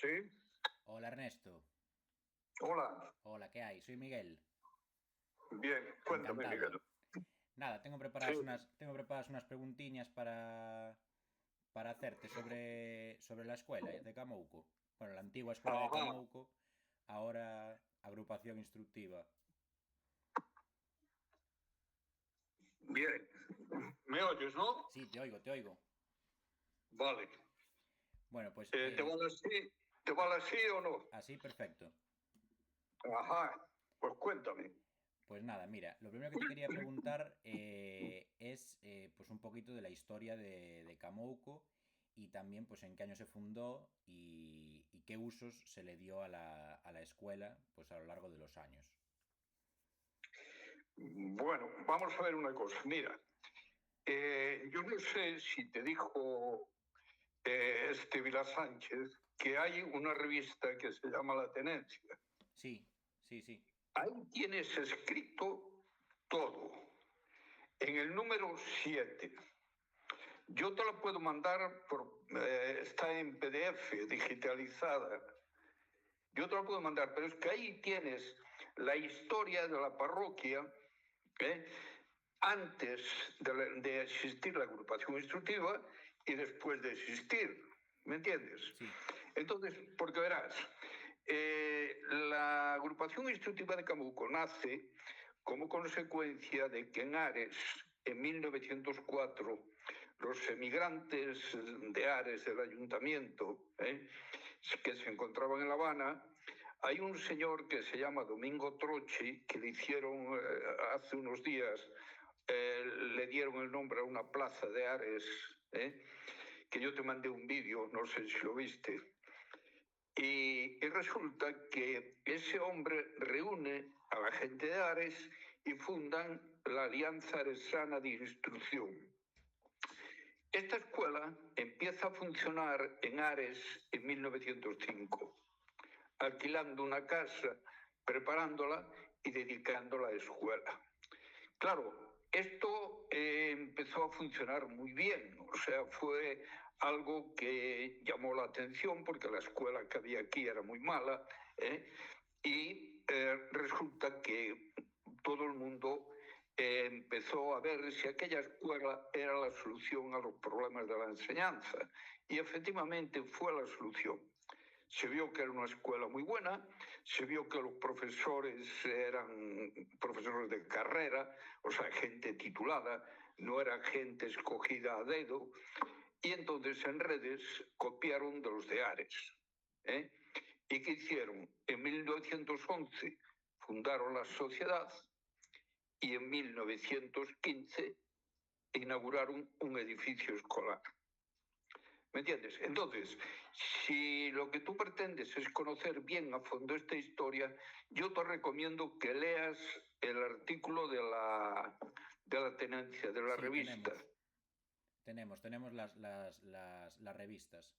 Sí, Hola Ernesto. hola. Hola, ¿qué hay? Soy Miguel. Bien, cuéntame, Encantado. Miguel. Nada, Sí. tengo preparadas unas preguntiñas para hacerte sobre la escuela de Camouco. Bueno, la antigua escuela de Ajá, Camouco, ahora agrupación instructiva. bien. ¿Me oyes, no? Sí, te oigo, te oigo. Vale. Bueno, pues ¿Te vale así? ¿Te vale así o no? así perfecto. Ajá, pues cuéntame. Pues nada, mira, lo primero que te quería preguntar es pues un poquito de la historia de Camouco y también pues en qué año se fundó y qué usos se le dio a la escuela pues a lo largo de los años. Bueno, vamos a ver una cosa. Mira, yo no sé si te dijo este Vila Sánchez que hay una revista que se llama La Tenencia. Sí, sí, sí. Ahí tienes escrito todo. En el número 7. Yo te la puedo mandar, está en PDF, digitalizada. Yo te la puedo mandar, pero es que ahí tienes la historia de la parroquia, ¿eh? Antes de existir la agrupación instructiva y después de existir. ¿Me entiendes? Sí, Entonces, porque verás, la agrupación instructiva de Camuco nace como consecuencia de que en Ares, en 1904, los emigrantes de Ares del ayuntamiento, que se encontraban en La Habana, hay un señor que se llama Domingo Trochi, que le hicieron hace unos días, le dieron el nombre a una plaza de Ares, que yo te mandé un vídeo, no sé si lo viste. Y resulta que ese hombre reúne a la gente de Ares y fundan la Alianza Aresana de Instrucción. Esta escuela empieza a funcionar en Ares en 1905, alquilando una casa, preparándola y dedicándola a escuela. Claro, esto empezó a funcionar muy bien, o sea, fue algo que llamó la atención porque la escuela que había aquí era muy mala, y resulta que todo el mundo empezó a ver si aquella escuela era la solución a los problemas de la enseñanza. Y efectivamente fue la solución. Se vio que era una escuela muy buena, se vio que los profesores eran profesores de carrera, o sea, gente titulada, no era gente escogida a dedo, y entonces en redes copiaron de los de Ares. ¿Y qué hicieron? En 1911 fundaron la sociedad y en 1915 inauguraron un edificio escolar. ¿Me entiendes? Entonces, si lo que tú pretendes es conocer bien a fondo esta historia, yo te recomiendo que leas el artículo de la tenencia, de la sí, revista. tenemos las revistas.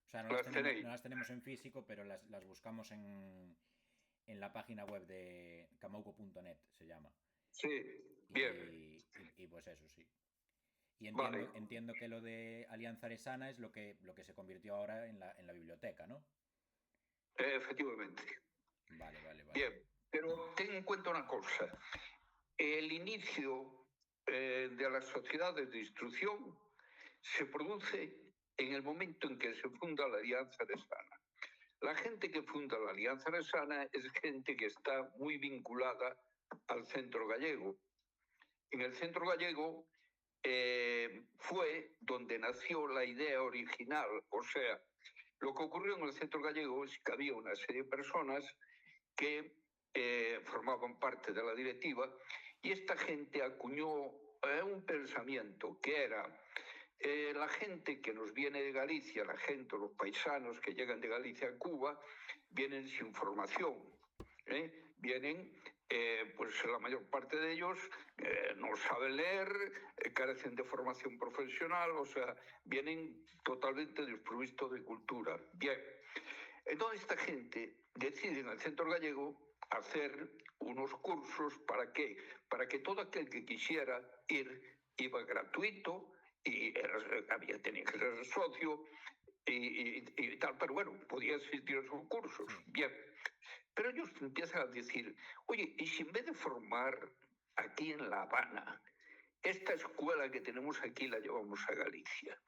O sea, Las no tenéis. las tenemos en físico, pero las buscamos en la página web de camouco.net, se llama. Sí, bien. Y pues eso, sí. Y Vale, entiendo que lo de Alianza Aresana es lo que se convirtió ahora en la biblioteca, ¿no? efectivamente. Vale, vale, vale. Bien, pero ten en cuenta una cosa. El inicio de las sociedades de instrucción se produce en el momento en que se funda la Alianza Aresana. La gente que funda la Alianza Aresana es gente que está muy vinculada al centro gallego. En el centro gallego fue donde nació la idea original, o sea, lo que ocurrió en el centro gallego es que había una serie de personas que formaban parte de la directiva y esta gente acuñó un pensamiento que era la gente que nos viene de Galicia, la gente, los paisanos que llegan de Galicia a Cuba, vienen sin formación. Vienen, pues la mayor parte de ellos no saben leer, carecen de formación profesional, o sea, vienen totalmente desprovistos de cultura. Bien, entonces esta gente decide en el centro gallego hacer unos cursos para qué, para que todo aquel que quisiera ir iba gratuito y tenía que ser socio y tal, pero bueno, podía asistir a esos cursos, Sí. bien. Pero ellos empiezan a decir, oye, ¿y si en vez de formar aquí en La Habana, esta escuela que tenemos aquí la llevamos a Galicia?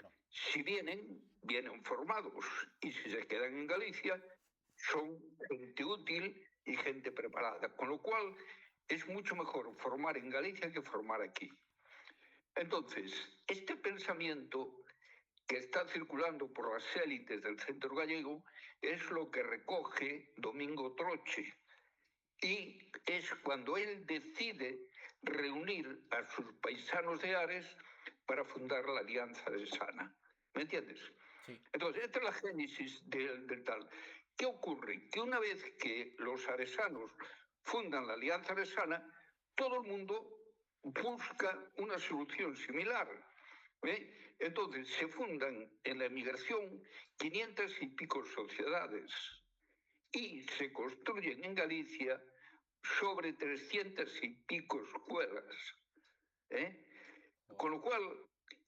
No. Si vienen, vienen formados, y si se quedan en Galicia, son gente útil y gente preparada, con lo cual es mucho mejor formar en Galicia que formar aquí. Entonces, este pensamiento que está circulando por las élites del centro gallego es lo que recoge Domingo Troche. Y es cuando él decide reunir a sus paisanos de Ares para fundar la Alianza Aresana. ¿Me entiendes? Sí. Entonces, esta es la génesis del tal. ¿Qué ocurre? Que una vez que los aresanos fundan la Alianza Aresana, todo el mundo busca una solución similar. Entonces, se fundan en la emigración 500 y pico sociedades y se construyen en Galicia sobre 300 y pico escuelas. Con lo cual,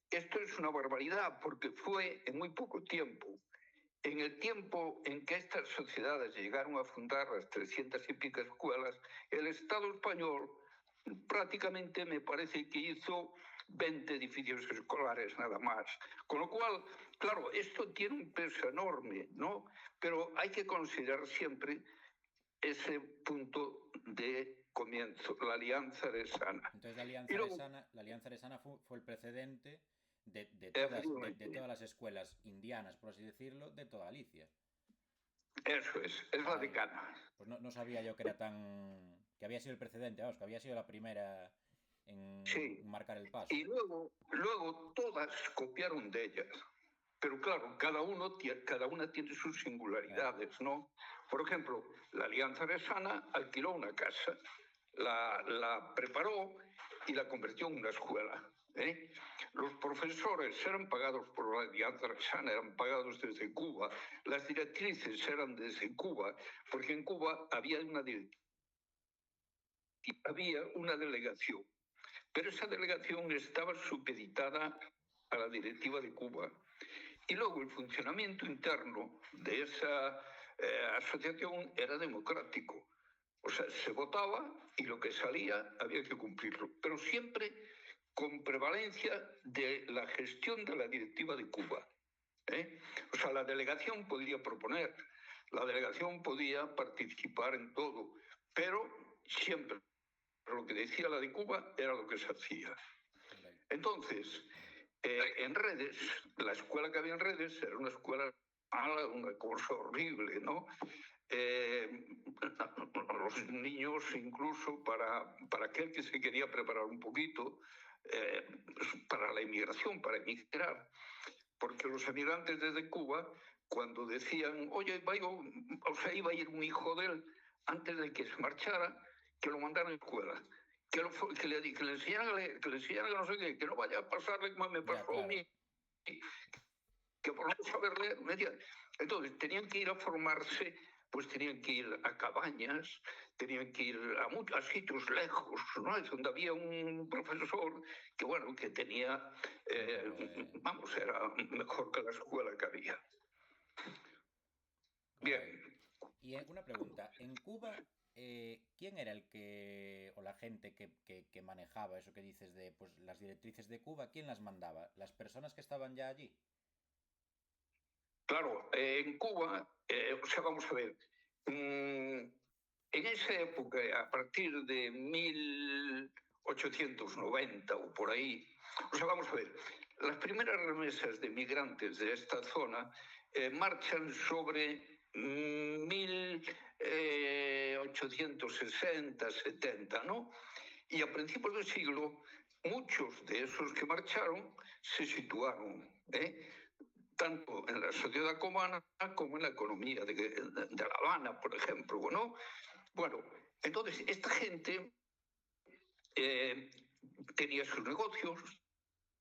esto es una barbaridad porque fue en muy poco tiempo. En el tiempo en que estas sociedades llegaron a fundar las 300 y pico escuelas, el Estado español prácticamente me parece que hizo 20 edificios escolares nada más. Con lo cual, claro, esto tiene un peso enorme, ¿no? Pero hay que considerar siempre ese punto de comienzo, la Alianza Aresana. Entonces la Alianza Aresana fue el precedente de todas las escuelas indianas, por así decirlo, de toda Galicia. Eso es la decana. Pues no sabía yo que era que había sido el precedente, vamos, que había sido la primera en marcar el paso. Y luego todas copiaron de ellas. Pero claro, cada una tiene sus singularidades, ¿no? Por ejemplo, la Alianza Aresana alquiló una casa, la preparó y la convirtió en una escuela. Los profesores eran pagados por la Alianza Aresana, eran pagados desde Cuba. Las directrices eran desde Cuba, porque en Cuba había una delegación. Pero esa delegación estaba supeditada a la directiva de Cuba. Y luego el funcionamiento interno de esa asociación era democrático. O sea, se votaba y lo que salía había que cumplirlo. Pero siempre con prevalencia de la gestión de la directiva de Cuba. O sea, la delegación podía proponer, la delegación podía participar en todo, pero siempre lo que decía la de Cuba era lo que se hacía. Entonces, en Redes, la escuela que había en Redes era una escuela mala, una cosa horrible, ¿no? Los niños, incluso para aquel que se quería preparar un poquito, para la inmigración, para emigrar, porque los emigrantes desde Cuba, cuando decían, oye, iba a ir un hijo de él, antes de que se marchara, que lo mandaran a la escuela. Que le enseñaran no sé qué, que no vaya a pasarle como me pasó a mí, que por no saber leer, me decían. Entonces, tenían que ir a formarse, pues tenían que ir a cabañas, tenían que ir a sitios lejos, ¿no? Es donde había un profesor que, bueno, que tenía, era mejor que la escuela que había. Bien. Y una pregunta, en Cuba, ¿quién era el que, o la gente que manejaba eso que dices de pues, las directrices de Cuba? ¿Quién las mandaba? ¿Las personas que estaban ya allí? Claro, en Cuba, vamos a ver, en esa época, a partir de 1890 o por ahí, vamos a ver, las primeras remesas de migrantes de esta zona marchan sobre 1860, 70, ¿no? Y a principios del siglo, muchos de esos que marcharon se situaron, tanto en la sociedad cubana como en la economía de La Habana, por ejemplo, ¿no? Bueno, entonces esta gente tenía sus negocios,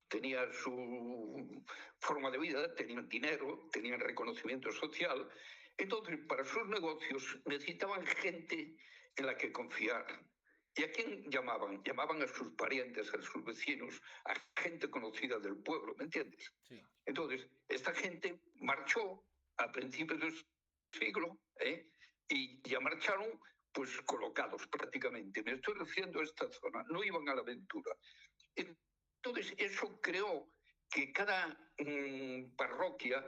tenía su forma de vida, tenían dinero, tenían reconocimiento social. Entonces, para sus negocios necesitaban gente en la que confiar. ¿Y a quién llamaban? Llamaban a sus parientes, a sus vecinos, a gente conocida del pueblo, ¿me entiendes? Sí. Entonces, esta gente marchó a principios del siglo, y ya marcharon pues colocados prácticamente. Me estoy refiriendo a esta zona, no iban a la aventura. Entonces eso creó que cada parroquia,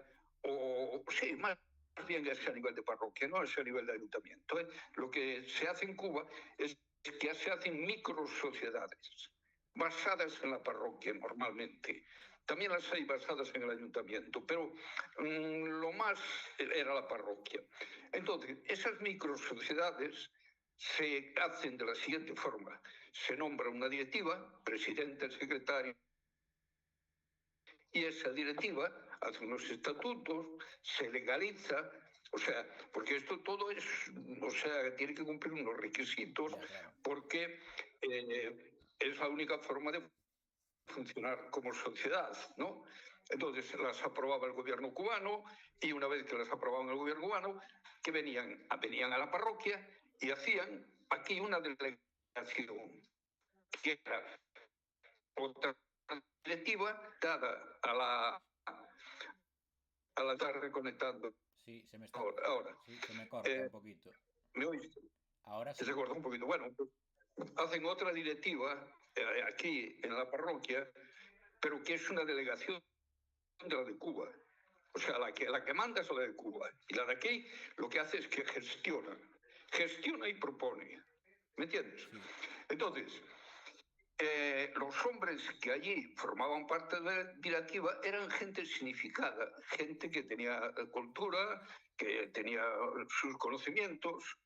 o sí, más bien es a nivel de parroquia, no es a nivel de ayuntamiento. Lo que se hace en Cuba es que se hacen micro sociedades basadas en la parroquia normalmente. También las hay basadas en el ayuntamiento, pero lo más era la parroquia. Entonces, esas micro sociedades se hacen de la siguiente forma. Se nombra una directiva, presidente, secretario, y esa directiva hace unos estatutos, se legaliza, o sea, porque esto todo es, o sea, tiene que cumplir unos requisitos, porque es la única forma de funcionar como sociedad, ¿no? Entonces las aprobaba el gobierno cubano, y una vez que las aprobaban el gobierno cubano, que venían a la parroquia y hacían aquí una delegación, que era otra directiva dada a la estar reconectando. Sí, se me está... Ahora. Sí, se me corta un poquito. ¿Me oíste? Ahora sí. Se corta un poquito. Bueno, pues, hacen otra directiva aquí en la parroquia, pero que es una delegación de la de Cuba. O sea, la que manda es la de Cuba. Y la de aquí lo que hace es que gestiona y propone. ¿Me entiendes? Sí. Entonces, los hombres que allí formaban parte de la directiva eran gente significada, gente que tenía cultura, que tenía sus conocimientos,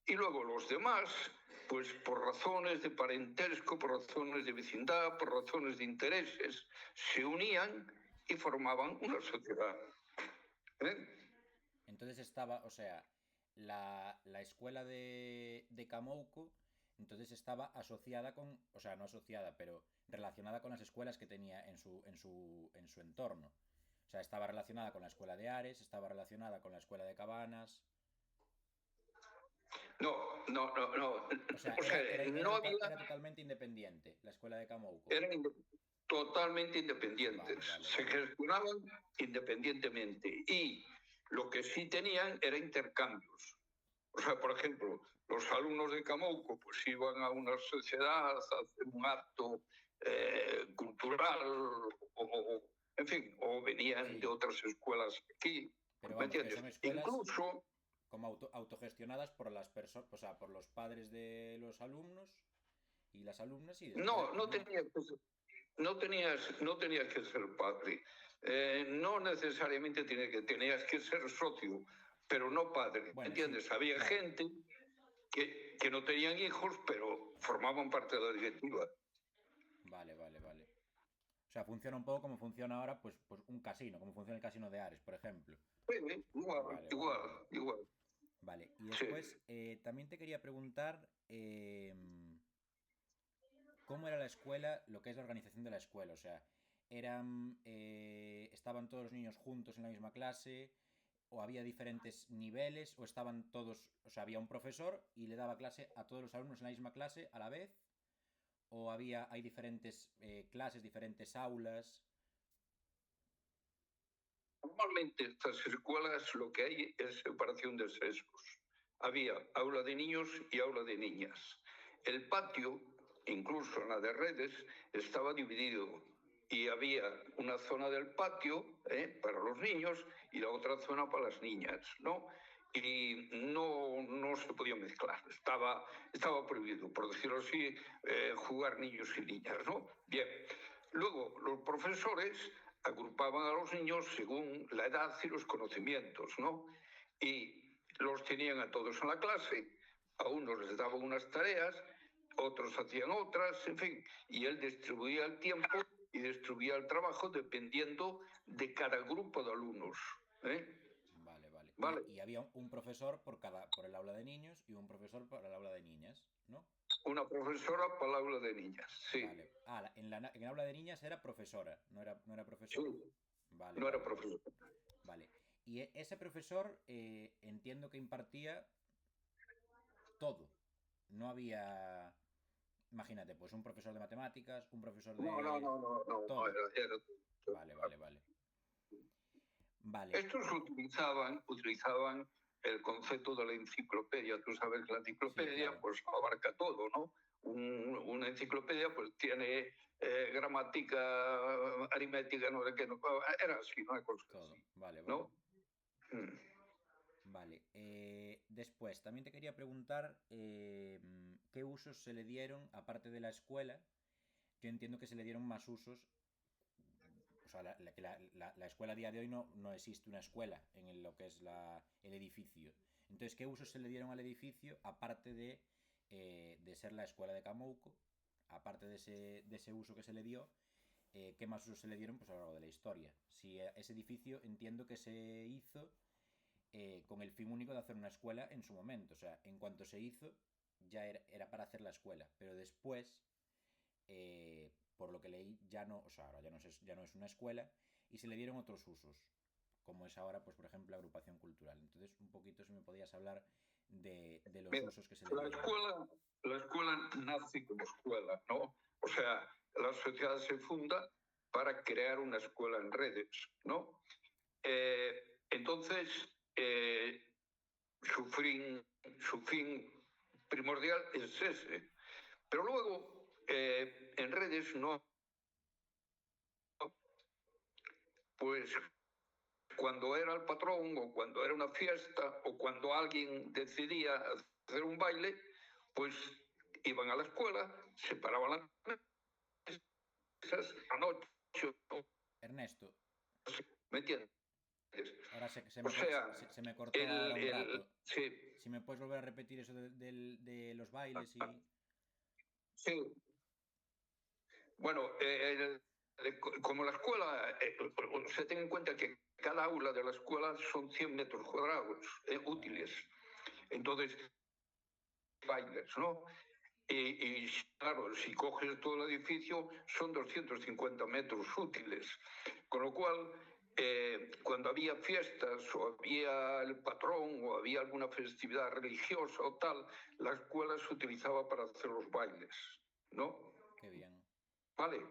y luego los demás, pues por razones de parentesco, por razones de vecindad, por razones de intereses, se unían y formaban una sociedad. Entonces estaba, o sea, la escuela de Camouco, entonces estaba asociada con, o sea, no asociada, pero relacionada con las escuelas que tenía en su entorno. O sea, estaba relacionada con la escuela de Ares, estaba relacionada con la escuela de Cabanas. No. O sea, No había... era totalmente independiente la escuela de Camouco. Eran totalmente independientes. Vale. Se gestionaban independientemente. Y lo que sí tenían era intercambios. O sea, por ejemplo, los alumnos de Camouco pues iban a una sociedad a hacer un acto cultural, en fin, o venían Sí. de otras escuelas aquí. Pero ¿Me vamos, que entiendes? son escuelas Incluso como autogestionadas por las personas, o sea, por los padres de los alumnos y las alumnas y después no tenías que ser padre. No necesariamente tenías que ser socio, pero no padre. Bueno, ¿Entiendes? sí, Había claro. gente que no tenían hijos, pero formaban parte de la directiva. Vale. O sea, funciona un poco como funciona ahora, pues un casino, como funciona el casino de Ares, por ejemplo. Sí, igual. Vale, y Sí. después también te quería preguntar cómo era la escuela, lo que es la organización de la escuela. O sea, estaban todos los niños juntos en la misma clase, o había diferentes niveles, o estaban todos, o sea, había un profesor y le daba clase a todos los alumnos en la misma clase a la vez, o hay diferentes clases, diferentes aulas. Normalmente estas escuelas lo que hay es separación de sexos. Había aula de niños y aula de niñas. El patio, incluso en la de redes, estaba dividido y había una zona del patio para los niños y la otra zona para las niñas, ¿no? Y no se podía mezclar, estaba prohibido, por decirlo así, jugar niños y niñas, ¿no? Bien, luego los profesores agrupaban a los niños según la edad y los conocimientos, ¿no? Y los tenían a todos en la clase, a unos les daban unas tareas, otros hacían otras, en fin, y él distribuía el tiempo y distribuía el trabajo dependiendo de cada grupo de alumnos. Vale. Y había un profesor por el aula de niños y un profesor para el aula de niñas, ¿no? Una profesora para el aula de niñas, sí. Vale. En el aula de niñas era profesora, no era profesor. Sí, Vale. no era profesor. Vale. Y ese profesor entiendo que impartía todo. No había, imagínate, pues un profesor de matemáticas, un profesor de... No. Todo. Era... Vale. Vale. Estos utilizaban el concepto de la enciclopedia. Tú sabes que la enciclopedia Sí, claro. pues abarca todo, ¿no? Una enciclopedia pues tiene gramática, aritmética, no sé qué, no, era así, una cosa Todo. así, Vale, vale. ¿no? Mm. Vale. Después, también te quería preguntar qué usos se le dieron, aparte de la escuela. Yo entiendo que se le dieron más usos. O sea, la escuela a día de hoy no existe una escuela en lo que es el edificio. Entonces, ¿qué usos se le dieron al edificio aparte de ser la escuela de Camouco? Aparte de ese uso que se le dio, ¿qué más usos se le dieron pues, a lo largo de la historia? Si ese edificio entiendo que se hizo con el fin único de hacer una escuela en su momento. O sea, en cuanto se hizo, ya era para hacer la escuela. Pero después, por lo que leí, ya no, o sea, ahora ya no es una escuela y se le dieron otros usos, como es ahora, pues por ejemplo, la agrupación cultural. Entonces, un poquito si me podías hablar de los Mira, usos que se le dieron. la escuela nace como escuela, ¿no? O sea, la sociedad se funda para crear una escuela en redes, ¿no? Entonces, su fin primordial es ese. Pero luego, en redes no, pues cuando era el patrón o cuando era una fiesta o cuando alguien decidía hacer un baile, pues iban a la escuela, se paraban las mesas, anoche, Ernesto, ¿me entiendes? ahora O sea, se me cortó ahora un rato. sí, Si me puedes volver a repetir eso de los bailes y... sí. Bueno, como la escuela, se tenga en cuenta que cada aula de la escuela son 100 metros cuadrados Vale, útiles. vale. Entonces, bailes, ¿no? Y claro, si coges todo el edificio, son 250 metros útiles. Con lo cual, cuando había fiestas o había el patrón o había alguna festividad religiosa o tal, la escuela se utilizaba para hacer los bailes, ¿no? Qué bien. ¿Vale? Sí,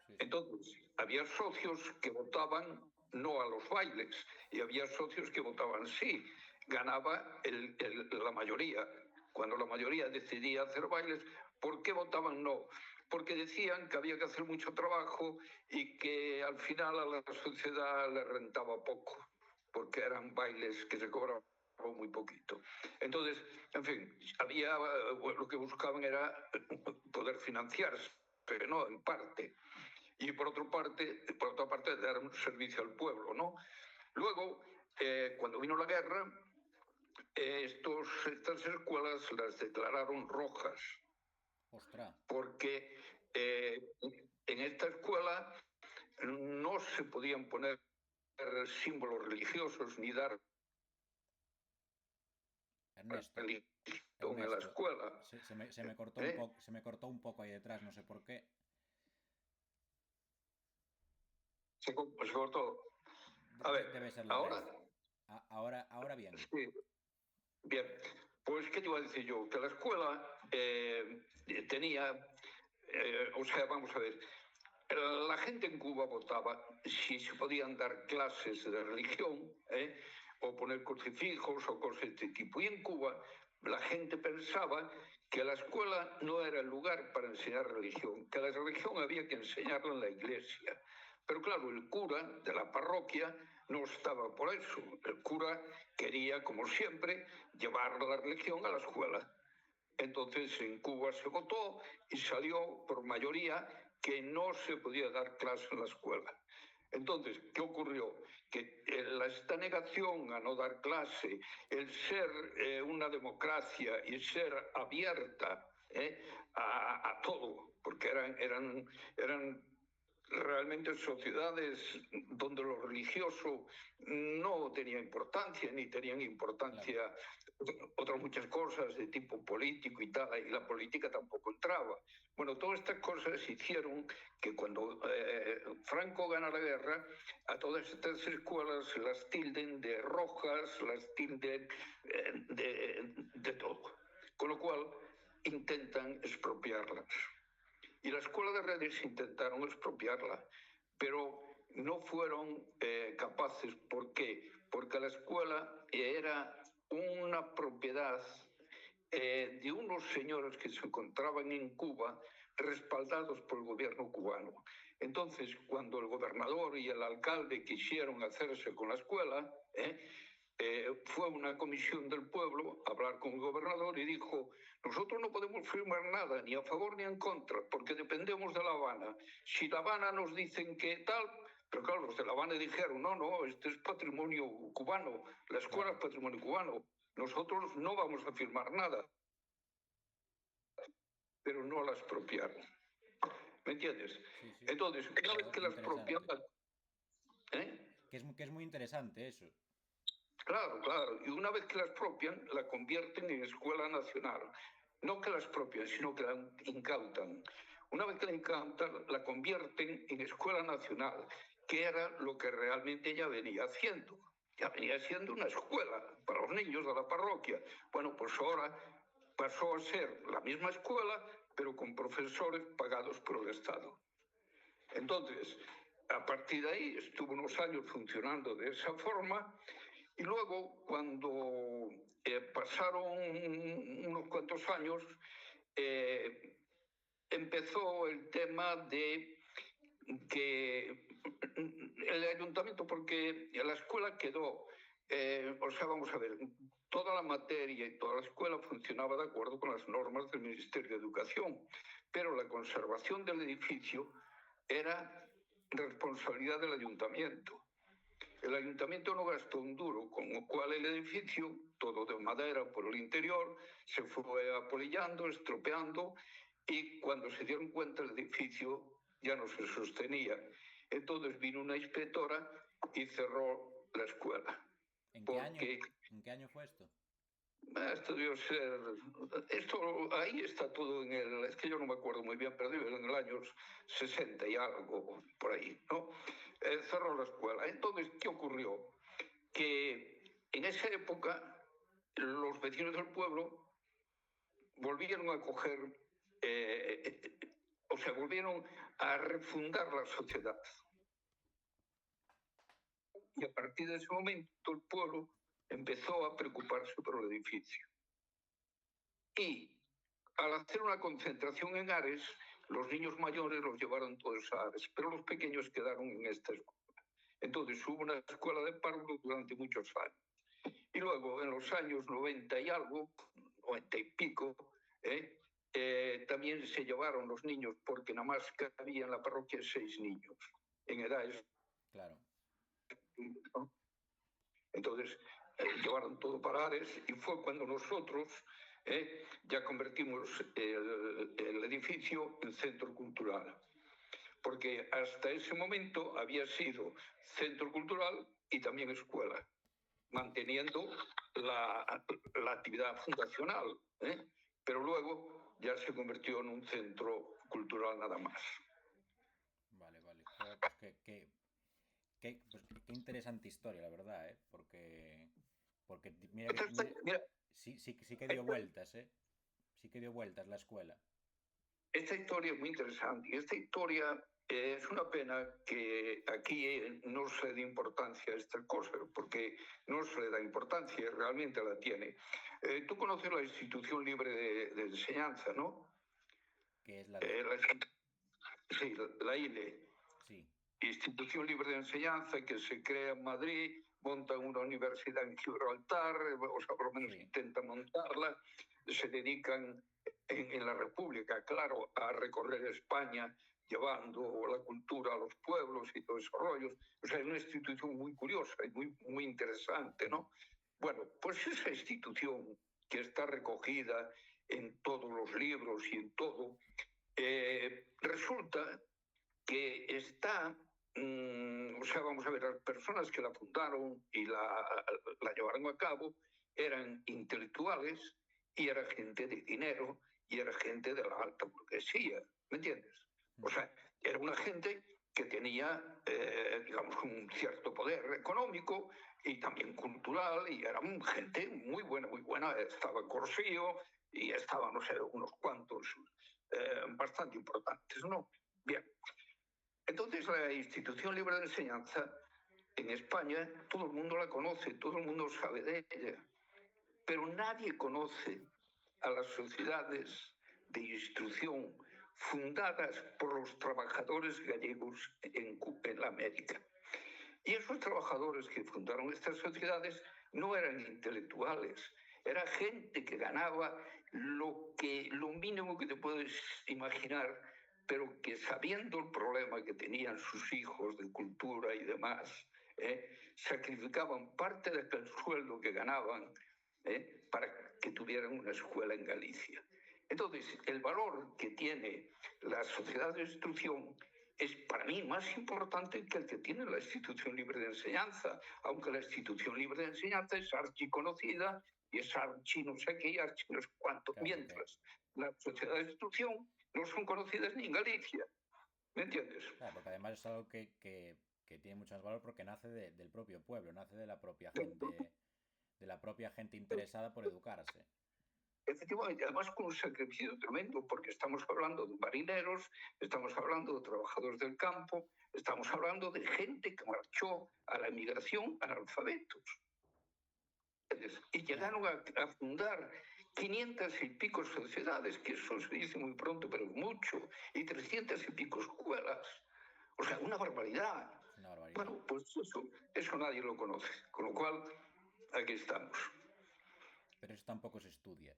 sí. Entonces, había socios que votaban no a los bailes y había socios que votaban sí. Ganaba la mayoría. Cuando la mayoría decidía hacer bailes, ¿por qué votaban no? Porque decían que había que hacer mucho trabajo y que al final a la sociedad le rentaba poco, porque eran bailes que se cobraban muy poquito. Entonces, en fin, lo que buscaban era poder financiarse, pero no en parte. Y por otra parte, dar un servicio al pueblo, ¿no? Luego, cuando vino la guerra, estas escuelas las declararon rojas, Ostras. porque en esta escuela no se podían poner símbolos religiosos ni dar Ernesto, religión en la Ernesto, escuela. ¿Eh? se me cortó un poco ahí detrás, no sé por qué. Se cortó. A ver, Debe ser la red. ahora Ahora bien. sí. Bien, pues ¿qué te iba a decir yo? Que la escuela tenía, o sea, vamos a ver, la gente en Cuba votaba si se podían dar clases de religión, o poner crucifijos o cosas de este tipo. Y en Cuba la gente pensaba que la escuela no era el lugar para enseñar religión, que la religión había que enseñarla en la iglesia. Pero claro, el cura de la parroquia no estaba por eso. El cura quería, como siempre, llevar la religión a la escuela. Entonces en Cuba se votó y salió por mayoría que no se podía dar clase en la escuela. Entonces, ¿qué ocurrió? Que esta negación a no dar clase, el ser una democracia y ser abierta a todo, porque eran realmente sociedades donde lo religioso no tenía importancia, ni tenían Claro, importancia otras muchas cosas de tipo político y tal, y la política tampoco entraba. Bueno, todas estas cosas hicieron que cuando Franco gana la guerra, a todas estas escuelas las tilden de rojas, las tilden de todo. Con lo cual intentan expropiarlas. Y la escuela de redes intentaron expropiarla, pero no fueron capaces. ¿Por qué? Porque la escuela era una propiedad de unos señores que se encontraban en Cuba, respaldados por el gobierno cubano. Entonces, cuando el gobernador y el alcalde quisieron hacerse con la escuela, fue una comisión del pueblo a hablar con el gobernador y dijo: nosotros no podemos firmar nada, ni a favor ni en contra, porque dependemos de La Habana. Si La Habana nos dicen que tal, pero claro, los de La Habana dijeron: no, no, este es patrimonio cubano, la escuela es patrimonio cubano, nosotros no vamos a firmar nada. Pero no la expropiaron. ¿Me entiendes? Sí, sí. Entonces, una vez que la expropian... Que es muy interesante eso. Claro, claro. Y una vez que la expropian, la convierten en escuela nacional. No que la expropian, sino que la incautan. Una vez que la incautan, la convierten en escuela nacional, que era lo que realmente ella venía haciendo. Ya venía siendo una escuela para los niños de la parroquia. Bueno, pues ahora pasó a ser la misma escuela, pero con profesores pagados por el Estado. Entonces, a partir de ahí estuvo unos años funcionando de esa forma. Y luego, cuando pasaron unos cuantos años, empezó el tema de que el ayuntamiento, porque la escuela quedó, o sea, vamos a ver, toda la materia y toda la escuela funcionaba de acuerdo con las normas del Ministerio de Educación, pero la conservación del edificio era responsabilidad del ayuntamiento. El ayuntamiento no gastó un duro, con lo cual el edificio, todo de madera por el interior, se fue apolillando, estropeando, y cuando se dieron cuenta el edificio ya no se sostenía. Entonces vino una inspectora y cerró la escuela. ¿En qué año fue esto? Esto debió ser... Esto, ahí está todo en el... Es que yo no me acuerdo muy bien, pero en el año 60 y algo, por ahí, ¿no? Cerró la escuela. Entonces, ¿qué ocurrió? Que en esa época los vecinos del pueblo volvieron a coger... o sea, volvieron a refundar la sociedad. Y a partir de ese momento el pueblo empezó a preocuparse por el edificio. Y al hacer una concentración en Ares, los niños mayores los llevaron todos a Ares, pero los pequeños quedaron en esta escuela. Entonces hubo una escuela de párvulos durante muchos años. Y luego, en los años 90 y algo, 90 y pico, también se llevaron los niños, porque nada más cabía en la parroquia 6 niños, en edades. Claro. ¿No? Entonces, llevaron todo para Ares, y fue cuando nosotros ya convertimos el edificio en centro cultural. Porque hasta ese momento había sido centro cultural y también escuela, manteniendo la actividad fundacional, pero luego ya se convirtió en un centro cultural nada más. Vale, vale. Joder, pues qué interesante historia, la verdad, ¿eh? Porque mira, sí que dio vueltas, ¿eh? Sí que dio vueltas la escuela. Esta historia es muy interesante, y esta historia es una pena que aquí no se le dé importancia a esta cosa, porque no se le da importancia, realmente la tiene. Tú conoces la Institución Libre de Enseñanza, ¿no? ¿Qué es la sí, la ILE. Sí. Institución Libre de Enseñanza, que se crea en Madrid, montan una universidad en Gibraltar, o sea, por lo menos sí, intentan montarla, se dedican en la República, claro, a recorrer España, llevando la cultura a los pueblos y todos esos rollos. O sea, es una institución muy curiosa y muy interesante, ¿no? Bueno, pues esa institución que está recogida en todos los libros y en todo, resulta que está... o sea, vamos a ver, las personas que la fundaron y la llevaron a cabo eran intelectuales y era gente de dinero y era gente de la alta burguesía, ¿me entiendes? O sea, era una gente que tenía, digamos, un cierto poder económico y también cultural, y era gente muy buena. Estaba Corsío y estaban, no sé, unos cuantos bastante importantes, ¿no? Bien. Entonces la institución libre de enseñanza en España, todo el mundo la conoce, todo el mundo sabe de ella, pero nadie conoce a las sociedades de instrucción fundadas por los trabajadores gallegos en la América. Y esos trabajadores que fundaron estas sociedades no eran intelectuales, era gente que ganaba lo mínimo que te puedes imaginar, pero que sabiendo el problema que tenían sus hijos de cultura y demás, sacrificaban parte del sueldo que ganaban para que tuvieran una escuela en Galicia. Entonces, el valor que tiene la sociedad de instrucción es para mí más importante que el que tiene la institución libre de enseñanza, aunque la institución libre de enseñanza es archiconocida y es archi no sé qué y archi no sé cuánto, claro, mientras la sociedad de instrucción no son conocidas ni en Galicia. ¿Me entiendes? Claro, porque además es algo que tiene mucho más valor porque nace del propio pueblo, nace de la propia gente interesada por educarse. Efectivamente, además con un sacrificio tremendo, porque estamos hablando de marineros, estamos hablando de trabajadores del campo, estamos hablando de gente que marchó a la emigración analfabetos. Y llegaron a fundar 500 y pico sociedades, que eso se dice muy pronto, pero mucho, y 300 y pico escuelas. O sea, una barbaridad. Bueno, pues eso nadie lo conoce, con lo cual aquí estamos. Pero eso tampoco se estudia.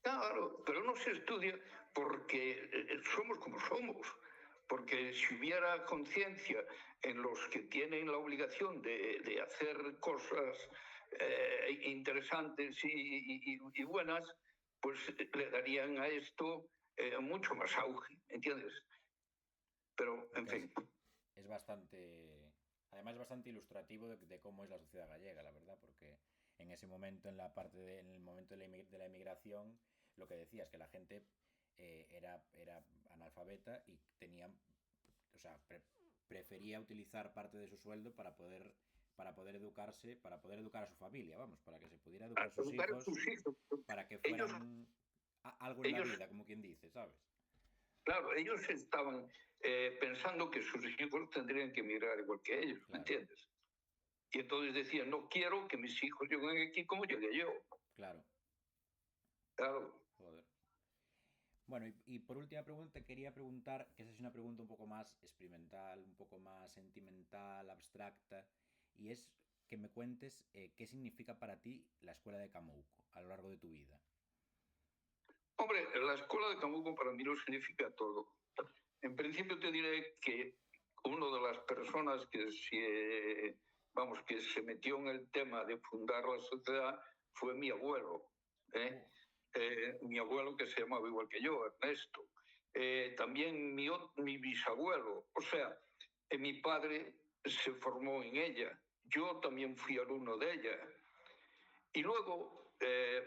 Claro, pero no se estudia porque somos como somos. Porque si hubiera conciencia en los que tienen la obligación de hacer cosas interesantes y buenas, pues le darían a esto mucho más auge, ¿entiendes? Pero, en fin. Es bastante... Además es bastante ilustrativo de cómo es la sociedad gallega, la verdad, porque en ese momento, en el momento de la emigración, lo que decías, que la gente era analfabeta y tenía, o sea, prefería utilizar parte de su sueldo para poder educarse, para poder educar a su familia, vamos, para que se pudiera educar a sus hijos, para que fueran algo en la vida, como quien dice, ¿sabes? Claro, ellos estaban pensando que sus hijos tendrían que emigrar igual que ellos, claro. ¿Me entiendes? Y entonces decían, no quiero que mis hijos lleguen aquí como llegué yo. Claro. Claro. Joder. Bueno, y por última pregunta, quería preguntar, que esa es una pregunta un poco más experimental, un poco más sentimental, abstracta, y es que me cuentes qué significa para ti la escuela de Camouco a lo largo de tu vida. Hombre, la escuela de Camouco para mí lo significa todo. En principio te diré que una de las personas que se metió en el tema de fundar la sociedad fue mi abuelo. Mi abuelo, que se llamaba igual que yo, Ernesto. También mi bisabuelo. O sea, mi padre se formó en ella. Yo también fui alumno de ella. Y luego,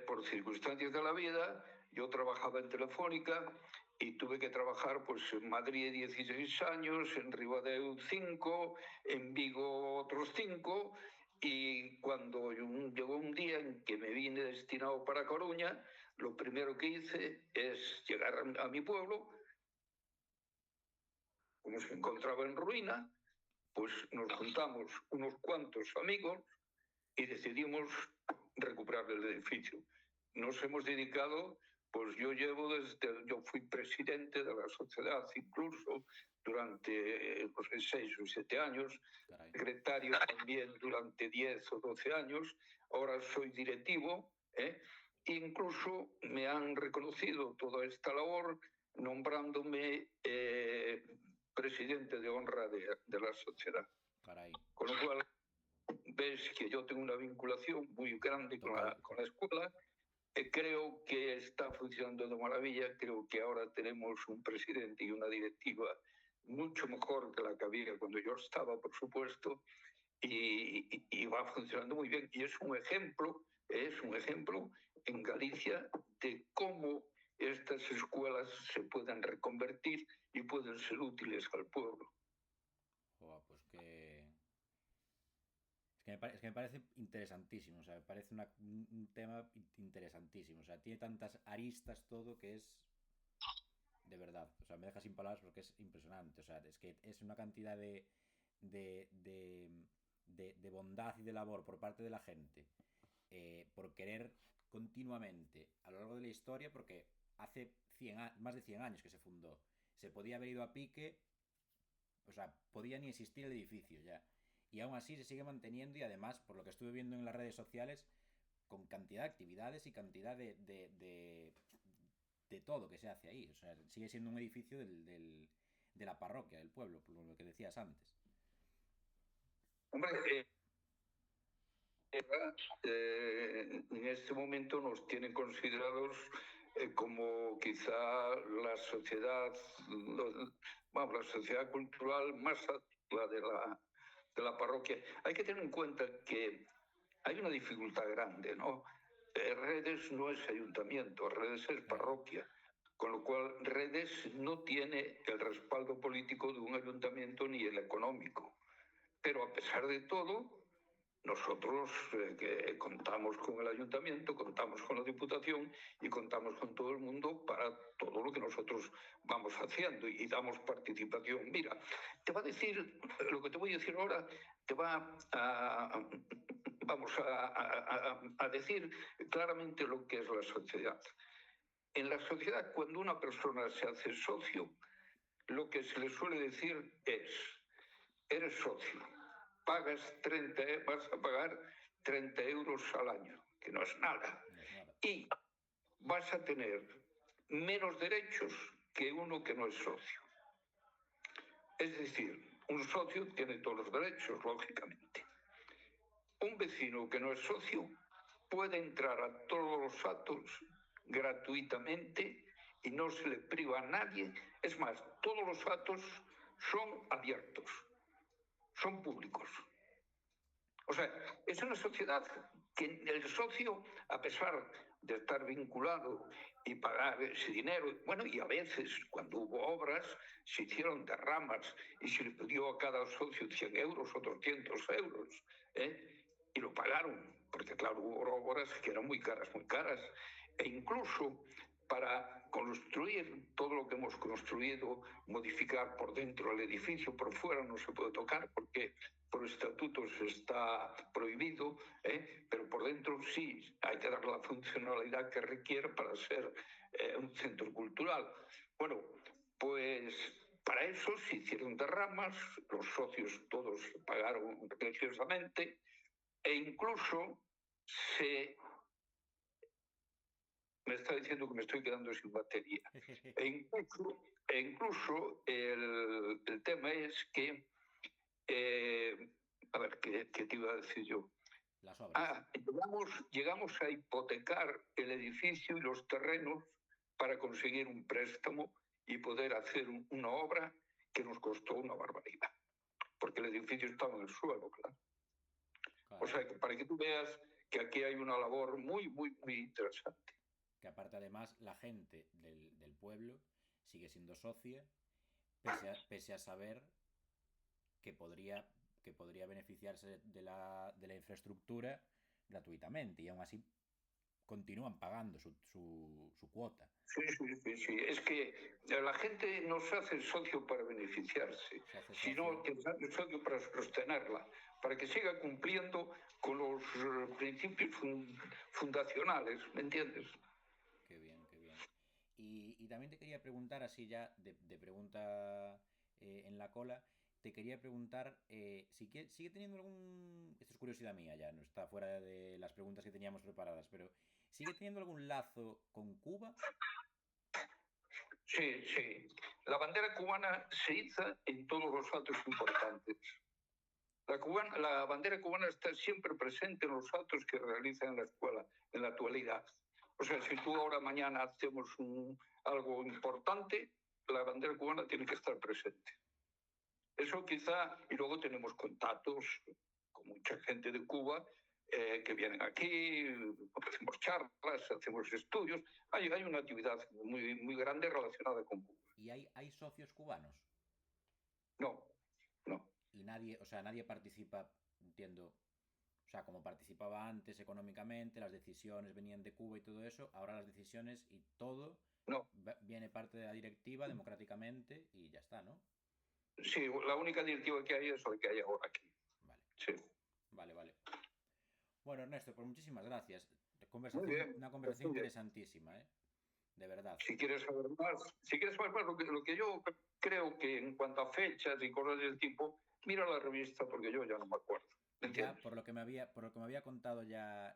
por circunstancias de la vida, yo trabajaba en Telefónica y tuve que trabajar pues, en Madrid 16 años, en Ribadeo 5, en Vigo otros 5, y cuando llegó un día en que me vine destinado para Coruña, lo primero que hice es llegar a mi pueblo, como se encontraba en ruina, pues nos juntamos unos cuantos amigos y decidimos recuperar el edificio. Nos hemos dedicado, pues yo fui presidente de la sociedad incluso durante 6 o 7 años, secretario también durante 10 o 12 años, ahora soy directivo, incluso me han reconocido toda esta labor nombrándome presidente de honra de la sociedad. Caray. Con lo cual, ves que yo tengo una vinculación muy grande con la escuela. Creo que está funcionando de maravilla. Creo que ahora tenemos un presidente y una directiva mucho mejor que la que había cuando yo estaba, por supuesto, y va funcionando muy bien. Y es un ejemplo en Galicia de cómo estas escuelas se pueden reconvertir y pueden ser útiles al pueblo. Oh, pues Es que me parece interesantísimo, o sea, me parece un tema interesantísimo, o sea, tiene tantas aristas todo que es de verdad. O sea, me deja sin palabras porque es impresionante. O sea, es que es una cantidad de, de, de bondad y de labor por parte de la gente por querer continuamente a lo largo de la historia, porque hace más de 100 años que se fundó. Se podía haber ido a pique, o sea, podía ni existir el edificio ya. Y aún así se sigue manteniendo y además, por lo que estuve viendo en las redes sociales, con cantidad de actividades y cantidad de todo que se hace ahí. O sea, sigue siendo un edificio de la parroquia, del pueblo, por lo que decías antes. Hombre, en este momento nos tienen considerados como quizá la sociedad, bueno, la sociedad cultural más activa de la parroquia. Hay que tener en cuenta que hay una dificultad grande, ¿no? Redes no es ayuntamiento, Redes es parroquia, con lo cual Redes no tiene el respaldo político de un ayuntamiento ni el económico. Pero a pesar de todo, nosotros que contamos con el ayuntamiento, contamos con la diputación y contamos con todo el mundo para todo lo que nosotros vamos haciendo y damos participación. Mira, te va a decir, lo que te voy a decir ahora, te va vamos a decir claramente lo que es la sociedad. En la sociedad, cuando una persona se hace socio, lo que se le suele decir es, eres socio, vas a pagar 30 euros al año, que no es nada. No es nada. Y vas a tener menos derechos que uno que no es socio. Es decir, un socio tiene todos los derechos, lógicamente. Un vecino que no es socio puede entrar a todos los actos gratuitamente y no se le priva a nadie. Es más, todos los actos son abiertos, son públicos. O sea, es una sociedad que el socio, a pesar de estar vinculado y pagar ese dinero, bueno, y a veces cuando hubo obras se hicieron derramas y se le pidió a cada socio 100 euros o 200 euros, y lo pagaron, porque claro, hubo obras que eran muy caras, e incluso para construir todo lo que hemos construido, modificar por dentro el edificio, por fuera no se puede tocar porque por estatutos está prohibido, pero por dentro sí hay que dar la funcionalidad que requiere para ser un centro cultural. Bueno, pues para eso se hicieron derramas, los socios todos pagaron religiosamente e incluso me está diciendo que me estoy quedando sin batería. E incluso el tema es que a ver, ¿qué te iba a decir yo? Las obras. Llegamos a hipotecar el edificio y los terrenos para conseguir un préstamo y poder hacer una obra que nos costó una barbaridad, porque el edificio estaba en el suelo, claro. O sea, que para que tú veas que aquí hay una labor muy, muy, muy interesante. Que aparte además la gente del pueblo sigue siendo socia, pese a saber que podría beneficiarse de la infraestructura gratuitamente y aún así continúan pagando su cuota. Sí. Es que la gente no se hace socio para beneficiarse, sino que se hace socio para sostenerla, para que siga cumpliendo con los principios fundacionales, ¿me entiendes? Qué bien, qué bien. Y también te quería preguntar, así ya de pregunta en la cola, te quería preguntar si sigue teniendo algún... Esto es curiosidad mía ya, no está fuera de las preguntas que teníamos preparadas, pero ¿sigue teniendo algún lazo con Cuba? Sí. La bandera cubana se iza en todos los actos importantes. La bandera cubana está siempre presente en los actos que realiza en la escuela, en la actualidad. O sea, si tú ahora mañana hacemos algo importante, la bandera cubana tiene que estar presente. Eso quizá, y luego tenemos contactos con mucha gente de Cuba que vienen aquí, hacemos charlas, hacemos estudios. Hay una actividad muy, muy grande relacionada con Cuba. ¿Y hay socios cubanos? No. Y nadie, o sea, nadie participa, entiendo. O sea, como participaba antes económicamente, las decisiones venían de Cuba y todo eso, ahora las decisiones y todo No, viene parte de la directiva democráticamente y ya está, ¿no? sí, la única directiva que hay es la que hay ahora aquí. Vale, Sí. vale, vale. Bueno, Ernesto, pues muchísimas gracias. Muy bien, Una pues conversación muy bien. interesantísima, ¿eh? De verdad. Si quieres saber más, si quieres saber más, lo que yo creo que en cuanto a fechas y cosas del tipo, mira la revista porque yo ya no me acuerdo. Ya, ¿Entiendes? por lo que me había contado ya,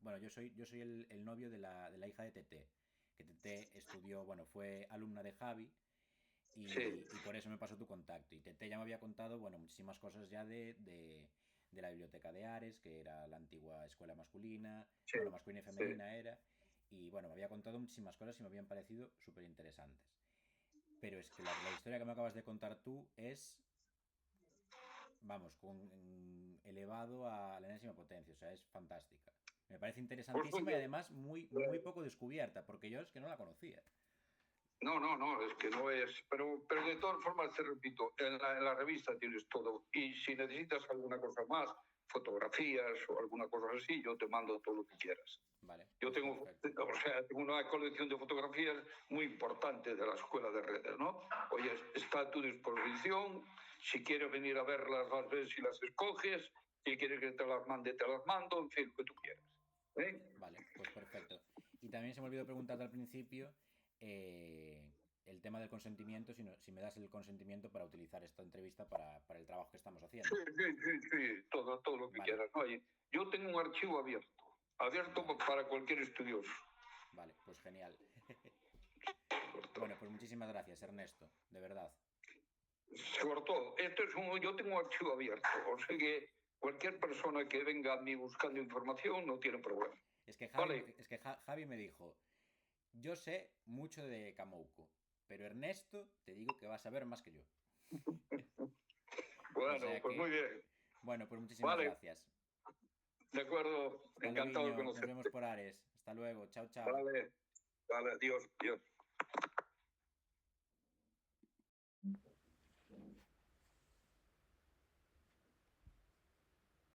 bueno, yo soy el novio de la hija de Tete, que Tete estudió, bueno, fue alumna de Javi Sí, y por eso me pasó tu contacto. Y Tete ya me había contado, bueno, muchísimas cosas ya de la biblioteca de Ares, que era la antigua escuela masculina, sí, bueno, masculina y sí. femenina era, y bueno, me había contado muchísimas cosas y me habían parecido súper interesantes. Pero es que la historia que me acabas de contar tú es, vamos, elevado a la enésima potencia, o sea, es fantástica. Me parece Pues muy interesantísima y bien. además muy poco descubierta, porque yo es que no la conocía. No, no, no, es que no es. Pero de todas formas, te repito, en la revista tienes todo. Y si necesitas alguna cosa más, fotografías o alguna cosa así, yo te mando todo lo que quieras. Vale, Yo pues tengo, perfecto. o sea, tengo una colección de fotografías muy importante de la escuela de redes, ¿no? Oye, está a tu disposición. Si quieres venir a verlas, las ves y las escoges. Si quieres que te las mande, te las mando. En fin, lo que tú quieras. ¿Eh? Vale, pues perfecto. Y también se me olvidó preguntarte al principio eh, el tema del consentimiento, si me das el consentimiento para utilizar esta entrevista para el trabajo que estamos Sí, haciendo. sí, sí, sí, todo lo que Vale, quieras. Oye, yo tengo un archivo abierto vale, para cualquier estudioso. vale, pues genial. Bueno, pues muchísimas gracias, Ernesto, de verdad. Sobre todo, yo tengo un archivo abierto, o sea que cualquier persona que venga a mí buscando información no tiene problema. ¿Vale? Es que Javi me dijo, yo sé mucho de Camouco, pero Ernesto te digo que va a saber más que yo. O Bueno, sea pues muy que, bien. bueno, pues muchísimas Vale, gracias. de acuerdo, Hasta encantado de luego, nos vemos conocerte. por Ares. Hasta luego, chao, chao. Vale, vale, adiós, adiós.